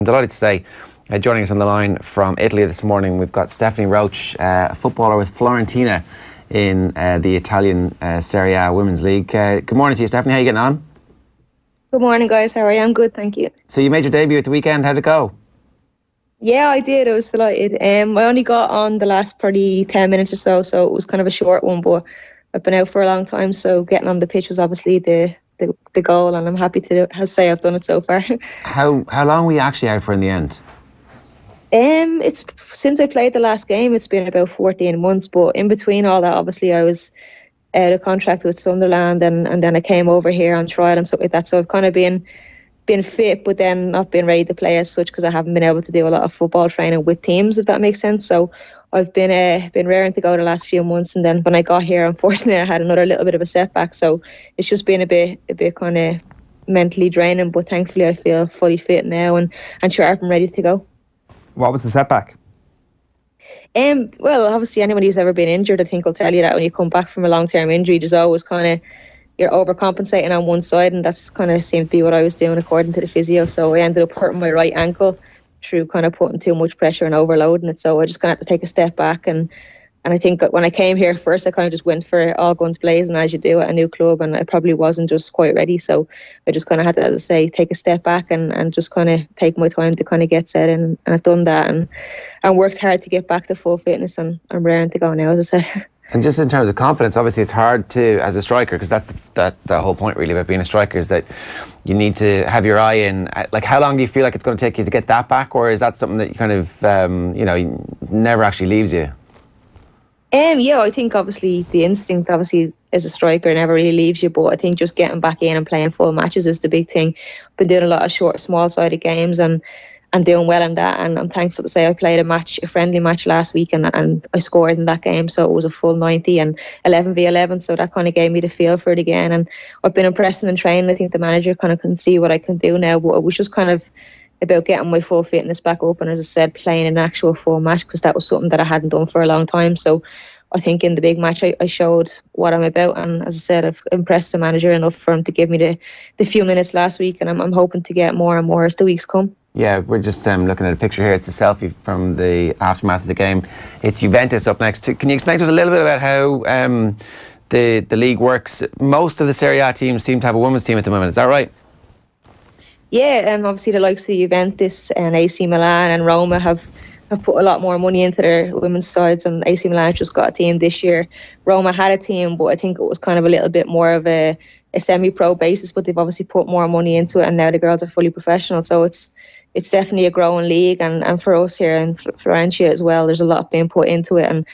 delighted to say, joining us on the line from Italy this morning, we've got Stephanie Roche, a footballer with Florentia in the Italian Serie A Women's League. Good morning to you, Stephanie. How are you getting on? Good morning, guys. How are you? I'm good, thank you. So you made your debut at the weekend. How'd it go? Yeah, I did. I was delighted. I only got on the last probably 10 minutes or so it was kind of a short one, but I've been out for a long time, so getting on the pitch was obviously the goal, and I'm happy to say I've done it so far. How long were you actually out for in the end? It's since I played the last game, it's been about 14 months, but in between all that, obviously I was out of contract with Sunderland, and then I came over here on trial and stuff like that, so I've kind of been fit, but then not been ready to play as such because I haven't been able to do a lot of football training with teams, if that makes sense. So I've been raring to go the last few months, and then when I got here, unfortunately, I had another little bit of a setback. So it's just been a bit kind of mentally draining. But thankfully, I feel fully fit now and sharp and ready to go. What was the setback? Well, obviously, anybody who's ever been injured, I think, will tell you that when you come back from a long-term injury, there's always kind of you're overcompensating on one side, and that's kind of seemed to be what I was doing according to the physio. So I ended up hurting my right ankle through kind of putting too much pressure and overloading it. So I just kind of had to take a step back, and I think when I came here first, I kind of just went for all guns blazing, as you do at a new club, and I probably wasn't just quite ready. So I just kind of had to, as I say, take a step back and just kind of take my time to kind of get set in, and I've done that and worked hard to get back to full fitness, and I'm raring to go now, as I said. And just in terms of confidence, obviously it's hard to, as a striker, because that's the whole point really about being a striker, is that you need to have your eye in. Like, how long do you feel like it's going to take you to get that back, or is that something that you kind of, never actually leaves you? Yeah, I think obviously the instinct, obviously, as a striker, never really leaves you. But I think just getting back in and playing full matches is the big thing. Been doing a lot of short, small-sided games and doing well in that, and I'm thankful to say I played a friendly match last week, and I scored in that game, so it was a full 90 and 11v11, so that kind of gave me the feel for it again, and I've been impressing in training. I think the manager kind of can see what I can do now, but it was just kind of about getting my full fitness back up, and as I said, playing an actual full match, because that was something that I hadn't done for a long time. So I think in the big match I showed what I'm about, and as I said, I've impressed the manager enough for him to give me the few minutes last week, and I'm hoping to get more and more as the weeks come. Yeah, we're just looking at a picture here. It's a selfie from the aftermath of the game. It's Juventus up next. Can you explain to us a little bit about how the league works? Most of the Serie A teams seem to have a women's team at the moment. Is that right? Yeah, obviously the likes of Juventus and AC Milan and Roma have put a lot more money into their women's sides, and AC Milan just got a team this year. Roma had a team, but I think it was kind of a little bit more of a semi-pro basis, but they've obviously put more money into it, and now the girls are fully professional. So it's definitely a growing league, and for us here in Florentia as well, there's a lot being put into it, and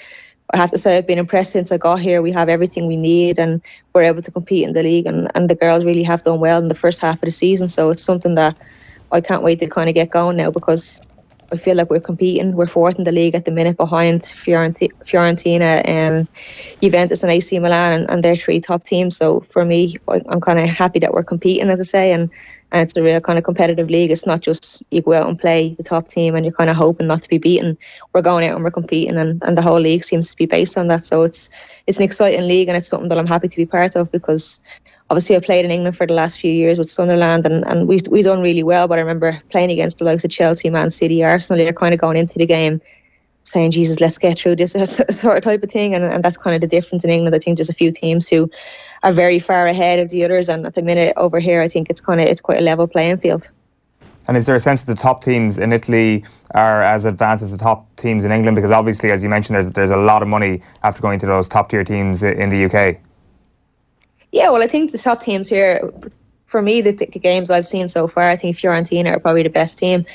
I have to say I've been impressed since I got here. We have everything we need, and we're able to compete in the league, and the girls really have done well in the first half of the season, so it's something that I can't wait to kind of get going now, because I feel like we're competing. We're fourth in the league at the minute behind Fiorentina, Juventus and AC Milan, and they're three top teams. So for me, I'm kind of happy that we're competing, as I say, and it's a real kind of competitive league. It's not just you go out and play the top team and you're kind of hoping not to be beaten. We're going out and we're competing, and the whole league seems to be based on that. So it's an exciting league, and it's something that I'm happy to be part of, because obviously I played in England for the last few years with Sunderland, and we've done really well, but I remember playing against the likes of Chelsea, Man City, Arsenal. They're kind of going into the game saying, Jesus, let's get through this sort of type of thing, and that's kind of the difference in England. I think there's a few teams who are very far ahead of the others, and at the minute over here I think it's quite a level playing field. And is there a sense that the top teams in Italy are as advanced as the top teams in England? Because obviously, as you mentioned, there's a lot of money after going to those top tier teams in the UK. Yeah, well, I think the top teams here, for me, the games I've seen so far, I think Fiorentina are probably the best team.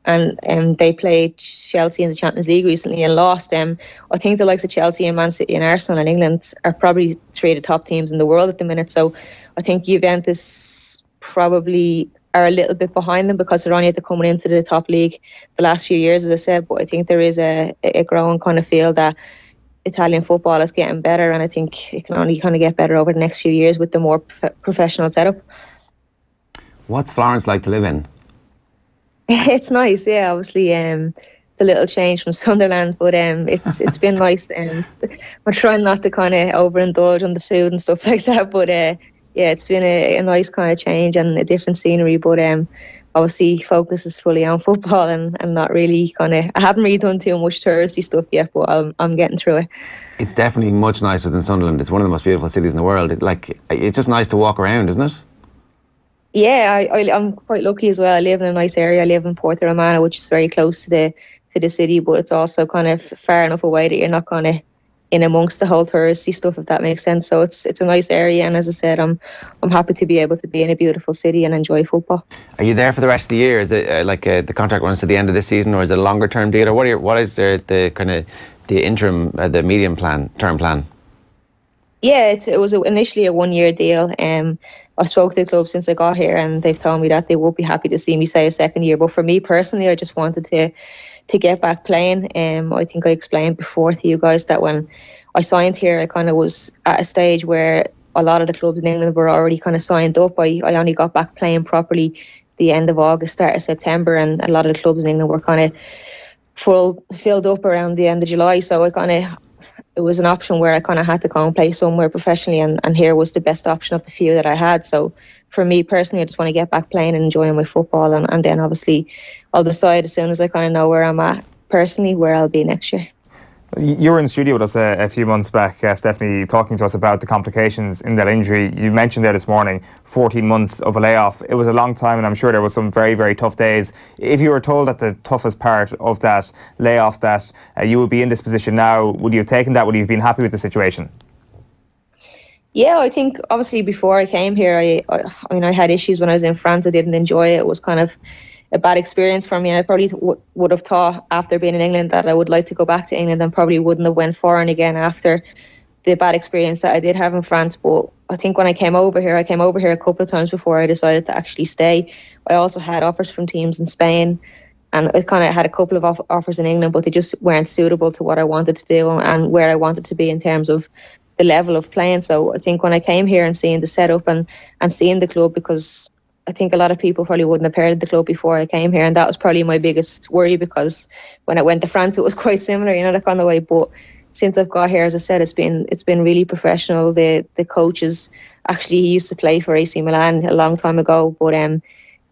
And they played Chelsea in the Champions League recently and lost them. I think the likes of Chelsea and Man City and Arsenal and England are probably three of the top teams in the world at the minute. So I think Juventus probably are a little bit behind them, because they're only coming into the top league the last few years, as I said. But I think there is a growing kind of feel that Italian football is getting better, and I think it can only kind of get better over the next few years with the more professional setup. What's Florence like to live in? It's nice, yeah. Obviously, the little change from Sunderland, but it's been nice. We're trying not to kind of overindulge on the food and stuff like that, but yeah, it's been a nice kind of change and a different scenery. But obviously focus is fully on football and not really I haven't really done too much touristy stuff yet, but I'm getting through it. It's definitely much nicer than Sunderland. It's one of the most beautiful cities in the world. It's just nice to walk around, isn't it? Yeah, I'm quite lucky as well. I live in a nice area. I live in Porto Romano, which is very close to the city, but it's also kind of far enough away that you're not kind of in amongst the whole touristy stuff, if that makes sense. So it's a nice area, and as I said, I'm happy to be able to be in a beautiful city and enjoy football. Are you there for the rest of the year? Is it the contract runs to the end of this season, or is it a longer term deal, or what is the kind of the interim, the medium term plan? Yeah, it was initially a 1-year deal. I've spoke to the club since I got here, and they've told me that they would be happy to see me stay a second year. But for me personally, I just wanted to get back playing. I think I explained before to you guys that when I signed here, I kind of was at a stage where a lot of the clubs in England were already kind of signed up. I only got back playing properly the end of August, start of September, and a lot of the clubs in England were kind of filled up around the end of July. So it was an option where I kind of had to go and play somewhere professionally, and here was the best option of the few that I had. So for me personally, I just want to get back playing and enjoying my football, and then obviously I'll decide as soon as I kind of know where I'm at personally, where I'll be next year. You were in the studio with us a few months back, Stephanie, talking to us about the complications in that injury. You mentioned there this morning 14 months of a layoff. It was a long time, and I'm sure there was some very, very tough days. If you were told that the toughest part of that layoff that you would be in this position now, would you have taken that? Would you have been happy with the situation? Yeah, I think obviously before I came here, I mean, I had issues when I was in France. I didn't enjoy it. It was kind of a bad experience for me, and I probably would have thought after being in England that I would like to go back to England, and probably wouldn't have went foreign again after the bad experience that I did have in France. But I think when I came over here a couple of times before I decided to actually stay. I also had offers from teams in Spain, and I kind of had a couple of offers in England, but they just weren't suitable to what I wanted to do and where I wanted to be in terms of the level of playing. So I think when I came here and seeing the setup and seeing the club, because I think a lot of people probably wouldn't have heard of the club before I came here, and that was probably my biggest worry, because when I went to France it was quite similar, that kind of way. But since I've got here, as I said, it's been really professional. The coaches, actually, he used to play for AC Milan a long time ago, but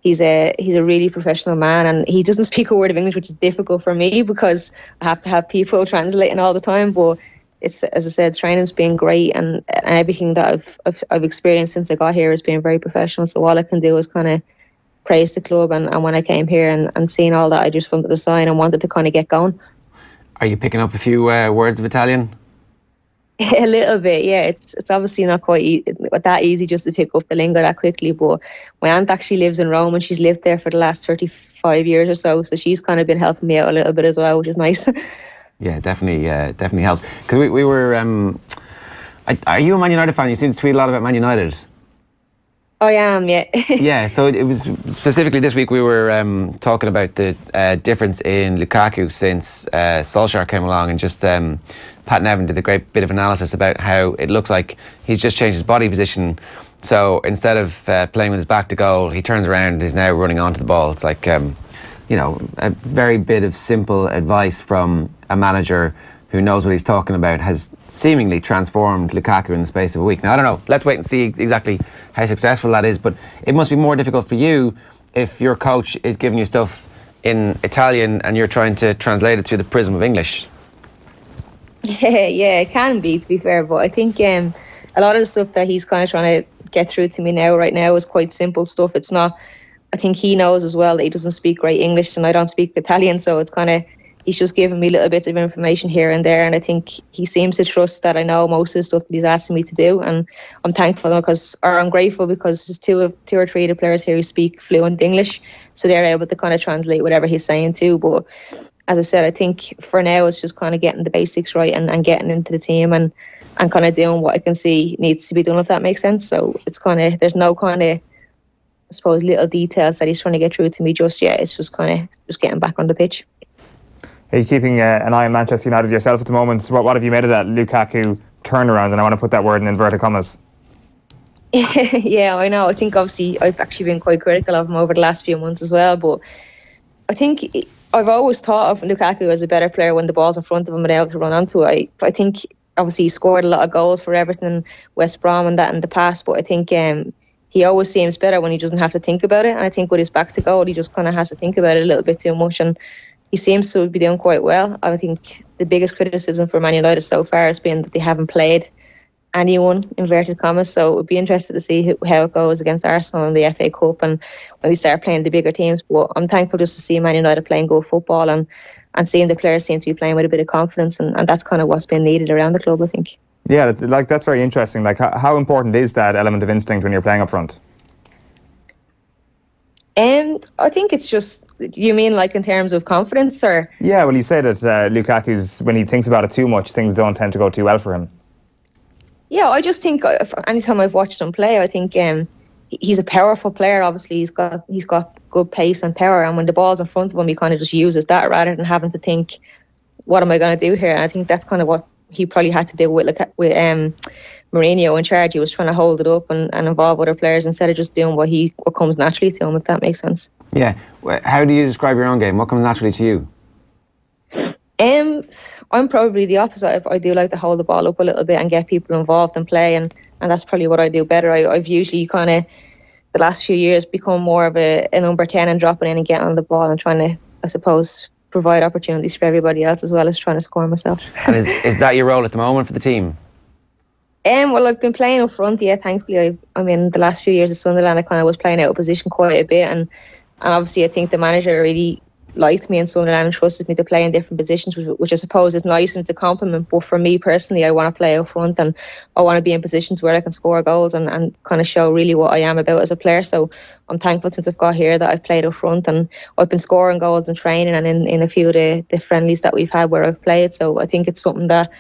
he's a really professional man, and he doesn't speak a word of English, which is difficult for me because I have to have people translating all the time. But it's, as I said, training's been great, and everything that I've experienced since I got here has been very professional. So all I can do is kind of praise the club, and when I came here and seeing all that, I just wanted to sign and wanted to kind of get going. Are you picking up a few words of Italian? A little bit, yeah. It's obviously not quite that easy just to pick up the lingo that quickly, but my aunt actually lives in Rome, and she's lived there for the last 35 years or so, so she's kind of been helping me out a little bit as well, which is nice. Yeah, definitely helps. Because we were... are you a Man United fan? You seem to tweet a lot about Man United. I am, yeah. Yeah, so it was specifically this week we were talking about the difference in Lukaku since Solskjaer came along, and just Pat Nevin did a great bit of analysis about how it looks like he's just changed his body position. So instead of playing with his back to goal, he turns around and he's now running onto the ball. It's like, a very bit of simple advice from a manager who knows what he's talking about, has seemingly transformed Lukaku in the space of a week. Now, I don't know, let's wait and see exactly how successful that is, but it must be more difficult for you if your coach is giving you stuff in Italian and you're trying to translate it through the prism of English. Yeah, it can be, to be fair, but I think a lot of the stuff that he's kind of trying to get through to me right now is quite simple stuff. It's not, I think he knows as well that he doesn't speak great English and I don't speak Italian, so it's kind of, he's just giving me little bits of information here and there, and I think he seems to trust that I know most of the stuff that he's asking me to do, and I'm thankful I'm grateful because there's two or three of the players here who speak fluent English, so they're able to kind of translate whatever he's saying too. But as I said, I think for now it's just kind of getting the basics right and getting into the team and kind of doing what I can see needs to be done, if that makes sense. So it's kind of, there's no kind of, I suppose, little details that he's trying to get through to me just yet. It's just kind of just getting back on the pitch. Are you keeping an eye on Manchester United yourself at the moment? What have you made of that Lukaku turnaround? And I want to put that word in inverted commas. Yeah, I know. I think obviously I've actually been quite critical of him over the last few months as well. But I think I've always thought of Lukaku as a better player when the ball's in front of him and able to run onto it. I think obviously he scored a lot of goals for Everton and West Brom and that in the past. But I think he always seems better when he doesn't have to think about it. And I think with his back to goal, he just kind of has to think about it a little bit too much. And he seems to be doing quite well. I think the biggest criticism for Man United so far has been that they haven't played anyone, inverted commas. So it would be interested to see how it goes against Arsenal in the FA Cup and when we start playing the bigger teams. But I'm thankful just to see Man United playing good football and seeing the players seem to be playing with a bit of confidence. And that's kind of what's been needed around the club, I think. Yeah, that's very interesting. Like, how important is that element of instinct when you're playing up front? I think it's just, you mean like in terms of confidence, or? Yeah, well, you say that Lukaku's, when he thinks about it too much, things don't tend to go too well for him. Yeah, I just think anytime I've watched him play, I think he's a powerful player. Obviously, he's got good pace and power, and when the ball's in front of him, he kind of just uses that rather than having to think, what am I going to do here? And I think that's kind of what he probably had to do with Mourinho in charge. He was trying to hold it up and involve other players instead of just doing what comes naturally to him, if that makes sense. Yeah. How do you describe your own game? What comes naturally to you? I'm probably the opposite. I do like to hold the ball up a little bit and get people involved and play, and that's probably what I do better. I've usually kind of, the last few years, become more of a number 10 and dropping in and getting on the ball and trying to, I suppose, provide opportunities for everybody else as well as trying to score myself. And is that your role at the moment for the team? Well, I've been playing up front, yeah, thankfully. I mean, the last few years at Sunderland, I kind of was playing out of position quite a bit, and obviously I think the manager really liked me in Sunderland and trusted me to play in different positions, which I suppose is nice and it's a compliment. But for me personally, I want to play out front and I want to be in positions where I can score goals and kind of show really what I am about as a player. So I'm thankful since I've got here that I've played up front, and I've been scoring goals in training and in a few of the friendlies that we've had where I've played. So I think it's something that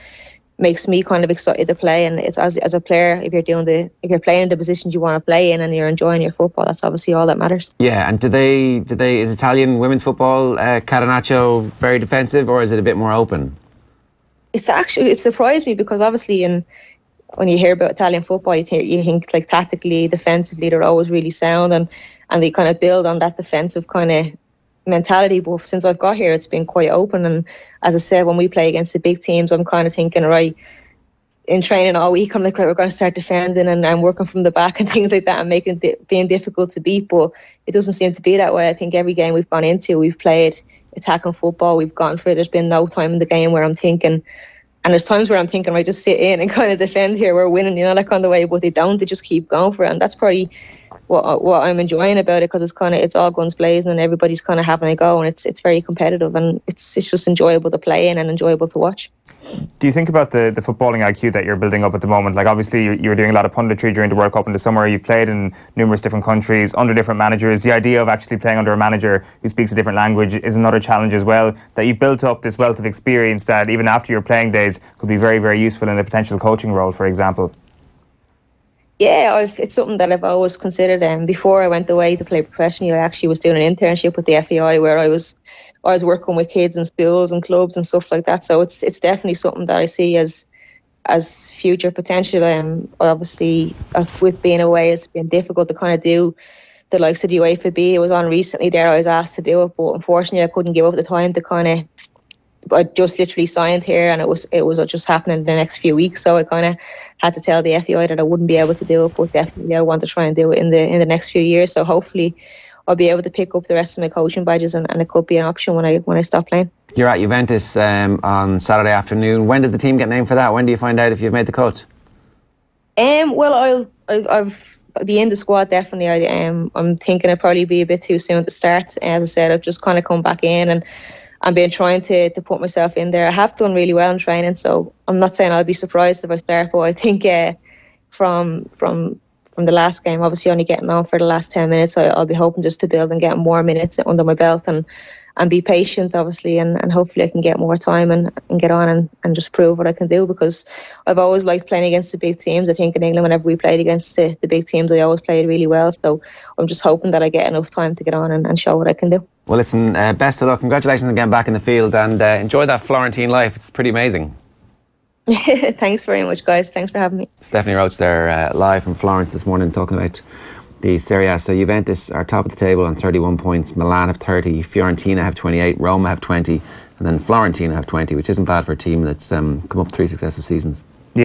makes me kind of excited to play. And it's as a player, if you're playing in the positions you want to play in and you're enjoying your football, that's obviously all that matters. Yeah, and is Italian women's football catenaccio very defensive, or is it a bit more open? It surprised me because obviously when you hear about Italian football, you think like tactically, defensively, they're always really sound and they kind of build on that defensive kind of mentality. But since I've got here, it's been quite open. And as I said, when we play against the big teams, I'm kind of thinking, right, in training all week, I'm like, right, we're going to start defending and working from the back and things like that and being difficult to beat. But it doesn't seem to be that way. I think every game we've gone into, we've played attacking football, we've gone for it. There's been no time in the game where I'm thinking, and there's times where I'm thinking, right, just sit in and kind of defend here, we're winning, like on the way, but they don't, they just keep going for it. And that's probably what I'm enjoying about it, because it's all guns blazing and everybody's kind of having a go, and it's very competitive, and it's just enjoyable to play in and enjoyable to watch. Do you think about the footballing IQ that you're building up at the moment? Like, obviously you were doing a lot of punditry during the World Cup in the summer. You played in numerous different countries under different managers. The idea of actually playing under a manager who speaks a different language is another challenge as well, that you've built up this wealth of experience that even after your playing days could be very, very useful in a potential coaching role, for example. Yeah, it's something that I've always considered. Before I went away to play professionally, I actually was doing an internship with the FAI where I was working with kids in schools and clubs and stuff like that. So it's definitely something that I see as future potential. Obviously, with being away, it's been difficult to kind of do the likes of the UEFA B. It was on recently there. I was asked to do it, but unfortunately, I couldn't give up the time to kind of. I just literally signed here, and it was just happening in the next few weeks. So I kind of had to tell the FEI that I wouldn't be able to do it, but definitely I want to try and do it in the next few years. So hopefully I'll be able to pick up the rest of my coaching badges, and it could be an option when I stop playing. You're at Juventus on Saturday afternoon. When did the team get named for that? When do you find out if you've made the cut? Well, I'll be in the squad definitely. I'm thinking it'd probably be a bit too soon to start. As I said, I've just kind of come back in and I've been trying to put myself in there. I have done really well in training, so I'm not saying I'll be surprised if I start, but I think from the last game, obviously only getting on for the last 10 minutes, I'll be hoping just to build and get more minutes under my belt and be patient, obviously, and hopefully I can get more time and get on and just prove what I can do, because I've always liked playing against the big teams. I think in England, whenever we played against the big teams, I always played really well. So I'm just hoping that I get enough time to get on and show what I can do. Well, listen, best of luck. Congratulations again back in the field, and enjoy that Florentine life. It's pretty amazing. Thanks very much, guys. Thanks for having me. Stephanie Roche there, live from Florence this morning, talking about the Serie A. So Juventus are top of the table on 31 points. Milan have 30. Fiorentina have 28. Roma have 20. And then Florentina have 20, which isn't bad for a team that's come up 3 successive seasons.